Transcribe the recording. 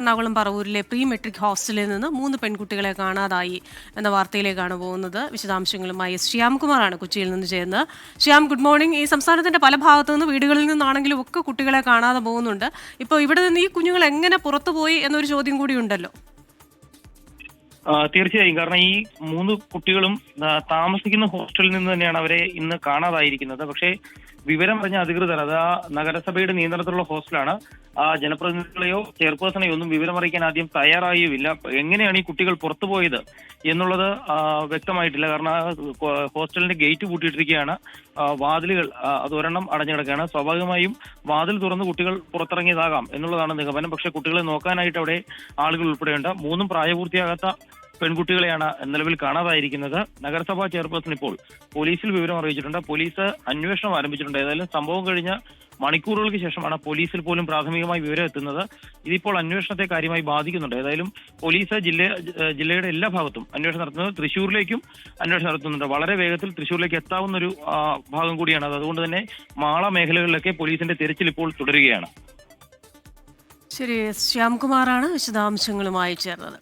Ernakulam പറവൂരിലെ pre metric ഹോസ്റ്റലിൽ നിന്ന് 3 പെൺകുട്ടികളെ കാണാതായി എന്ന വാർത്തയിലേക്കാണ് പോകുന്നത്. വിശദാംശങ്ങളുമായി ശ്യാംകുമാറാണ് കൊച്ചിയിൽ നിന്ന് ചേർന്നത്. Shyam, good morning. ഈ സംസ്ഥാനത്തിന്റെ പല ഭാഗത്തു നിന്ന് വീടുകളിൽ നിന്നാണെങ്കിലും ഒക്കെ കുട്ടികളെ കാണാതെ പോകുന്നുണ്ട്. ഇപ്പോൾ ഇവിടെ നിന്ന് ഈ കുഞ്ഞുങ്ങൾ എങ്ങനെ പുറത്തുപോയി എന്നൊരു ചോദ്യം കൂടി ഉണ്ടല്ലോ. തീർച്ചയായും. കാരണം ഈ 3 കുട്ടികളും താമസിക്കുന്ന ഹോസ്റ്റലിൽ നിന്ന് തന്നെയാണ് അവരെ ഇന്ന് കാണാതായിരിക്കുന്നത്. പക്ഷേ വിവരം പറഞ്ഞ അധികൃതർ, അത് ആ നഗരസഭയുടെ നിയന്ത്രണത്തിലുള്ള ഹോസ്റ്റലാണ്, ആ ജനപ്രതിനിധികളെയോ ചെയർപേഴ്സണെയോ ഒന്നും വിവരം അറിയിക്കാൻ ആദ്യം തയ്യാറായുമില്ല. എങ്ങനെയാണ് ഈ കുട്ടികൾ പുറത്തുപോയത് എന്നുള്ളത് വ്യക്തമായിട്ടില്ല. കാരണം ഹോസ്റ്റലിന്റെ ഗേറ്റ് പൂട്ടിയിട്ടിരിക്കുകയാണ്, വാതിലുകൾ അത് ഒരെണ്ണം അടഞ്ഞു കിടക്കുകയാണ്. സ്വാഭാവികമായും വാതിൽ തുറന്ന് കുട്ടികൾ പുറത്തിറങ്ങിയതാകാം എന്നുള്ളതാണ് നിഗമനം. പക്ഷേ കുട്ടികളെ നോക്കാനായിട്ട് അവിടെ ആളുകൾ ഉൾപ്പെടെയുണ്ട്. 3 പ്രായപൂർത്തിയാകാത്ത പെൺകുട്ടികളെയാണ് നിലവിൽ കാണാതായിരിക്കുന്നത്. നഗരസഭാ ചെയർപേഴ്സൺ ഇപ്പോൾ പോലീസിൽ വിവരം അറിയിച്ചിട്ടുണ്ട്. പോലീസ് അന്വേഷണം ആരംഭിച്ചിട്ടുണ്ട്. ഏതായാലും സംഭവം കഴിഞ്ഞ മണിക്കൂറുകൾക്ക് ശേഷമാണ് പോലീസിൽ പോലും പ്രാഥമികമായി വിവരം എത്തുന്നത്. ഇതിപ്പോൾ അന്വേഷണത്തെ കാര്യമായി ബാധിക്കുന്നുണ്ട്. ഏതായാലും പോലീസ് ജില്ലയുടെ എല്ലാ ഭാഗത്തും അന്വേഷണം നടത്തുന്നത്. തൃശ്ശൂരിലേക്കും അന്വേഷണം നടത്തുന്നുണ്ട്. വളരെ വേഗത്തിൽ തൃശ്ശൂരിലേക്ക് എത്താവുന്ന ഒരു ഭാഗം കൂടിയാണ് അത്. അതുകൊണ്ട് തന്നെ മാള മേഖലകളിലൊക്കെ പോലീസിന്റെ തിരച്ചിൽ ഇപ്പോൾ തുടരുകയാണ്. ശരി, ശ്യാംകുമാറാണ് വിശദാംശങ്ങളുമായി ചേർന്നത്.